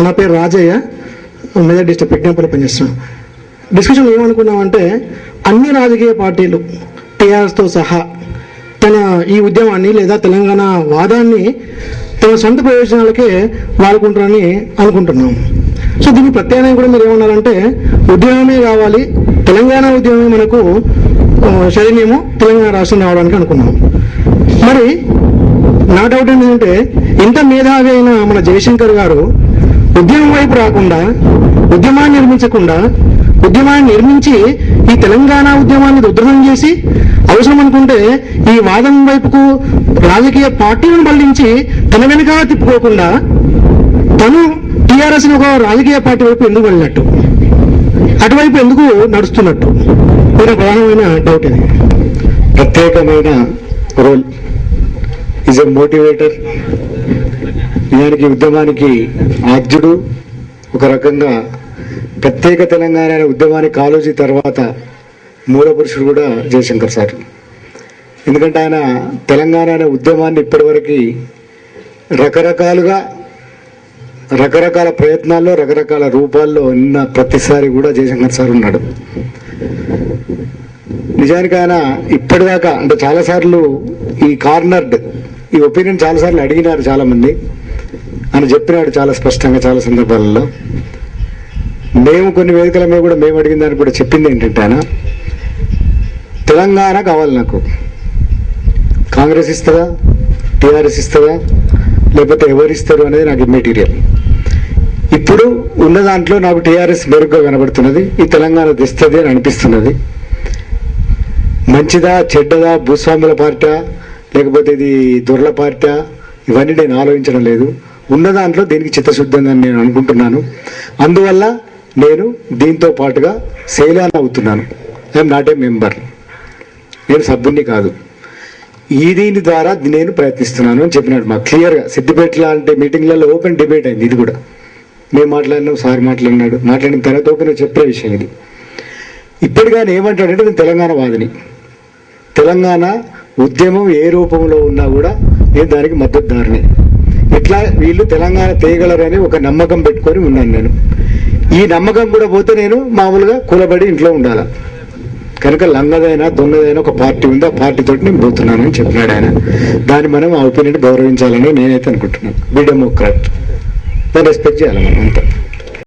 నా పేరు రాజయ్య, మెదక్ డిస్ట్రిక్ట్ పెట్టినపల్లి పనిచేస్తున్నాను. డిస్కషన్ ఏమనుకున్నామంటే అన్ని రాజకీయ పార్టీలు టీఆర్ఎస్తో సహా తన ఈ ఉద్యమాన్ని లేదా తెలంగాణ వాదాన్ని తమ సొంత ప్రయోజనాలకే వాడుకుంటారని అనుకుంటున్నాం. సో దీనికి ప్రత్యామ్నాయం కూడా మీరు ఏమన్నారంటే ఉద్యమమే కావాలి, తెలంగాణ ఉద్యమమే మనకు శరణ్యము తెలంగాణ రాష్ట్రం రావడానికి అనుకున్నాం. మరి నా డౌట్ ఏంటంటే ఇంత మేధావి అయిన మన జయశంకర్ గారు ఉద్యమం వైపు రాకుండా, ఉద్యమాన్ని నిర్మించకుండా, ఉద్యమాన్ని నిర్మించి ఈ తెలంగాణ ఉద్యమాన్ని ఉధృతం చేసి అవసరం అనుకుంటే ఈ వాదం వైపుకు రాజకీయ పార్టీలను మళ్లించి తన వెనుక తిప్పుకోకుండా తను టీఆర్ఎస్ ఒక రాజకీయ పార్టీ వైపు ఎందుకు వెళ్ళినట్టు, అటువైపు ఎందుకు నడుస్తున్నట్టు ఇది ప్రధానమైన డౌట్. ఇది ప్రత్యేకమైన రోల్ ఈజ్ ఎ మోటివేటర్. నిజానికి ఉద్యమానికి ఆద్యుడు, ఒక రకంగా ప్రత్యేక తెలంగాణ అనే ఉద్యమానికి కాలోజీ తర్వాత మూల పురుషుడు కూడా జయశంకర్ సార్. ఎందుకంటే ఆయన తెలంగాణ అనే ఉద్యమాన్ని ఇప్పటివరకు రకరకాల ప్రయత్నాల్లో రకరకాల రూపాల్లో ఉన్న ప్రతిసారి కూడా జయశంకర్ సార్ ఉన్నాడు. నిజానికి ఆయన ఇప్పటిదాకా అంటే చాలాసార్లు ఈ ఒపీనియన్ చాలాసార్లు అడిగినారు చాలామంది. ఆయన చెప్పినాడు చాలా స్పష్టంగా చాలా సందర్భాలలో. మేము కొన్ని వేదికల మీద కూడా మేము అడిగిన దానికి కూడా చెప్పింది ఏంటంటే ఆయన తెలంగాణ కావాలి నాకు, కాంగ్రెస్ ఇస్తుందా, టీఆర్ఎస్ ఇస్తుందా, లేకపోతే ఎవరిస్తారు అనేది నాకు ఇమ్మెటీరియల్. ఇప్పుడు ఉన్న దాంట్లో నాకు టీఆర్ఎస్ మెరుగ్గా కనబడుతున్నది, ఈ తెలంగాణ తెస్తుంది అని అనిపిస్తున్నది. మంచిదా చెడ్డదా, భూస్వాముల పార్టీ లేకపోతే ఇది దొరల పార్టీ, ఇవన్నీ నేను ఆలోచించడం లేదు. ఉన్న దాంట్లో దీనికి చిత్తశుద్ధంగా నేను అనుకుంటున్నాను. అందువల్ల నేను దీంతో పాటుగా శైలాన్ అవుతున్నాను. ఐఎమ్ నాట్ ఏ మెంబర్, నేను సభ్యుని కాదు. దీని ద్వారా నేను ప్రయత్నిస్తున్నాను అని చెప్పినాడు మాకు క్లియర్గా. సిద్దిపేట లాంటి మీటింగ్లలో ఓపెన్ డిబేట్ అయింది. ఇది కూడా మేము మాట్లాడినాం, సార్ మాట్లాడినాడు. మాట్లాడిన తర్వాత ఓపెన్ చెప్పే విషయం ఇది. ఇప్పటికైనా ఏమంటాడంటే నేను తెలంగాణ వాదిని, తెలంగాణ ఉద్యమం ఏ రూపంలో ఉన్నా కూడా నేను దానికి మద్దతుదారుని. ఇట్లా వీళ్ళు తెలంగాణ తేగలరని ఒక నమ్మకం పెట్టుకొని ఉన్నాను నేను. ఈ నమ్మకం కూడా పోతే నేను మామూలుగా కూలబడి ఇంట్లో ఉండాలి. కనుక లంగదైనా దొంగదైనా ఒక పార్టీ ఉంది, ఆ పార్టీతో నేను పోతున్నానని చెప్పినాడు ఆయన. దాన్ని మనం ఆ ఒపీనియన్ గౌరవించాలని నేనైతే అనుకుంటున్నాను. బి డెమోక్రాట్, దాన్ని రెస్పెక్ట్ చేయాలి మనం అంతా.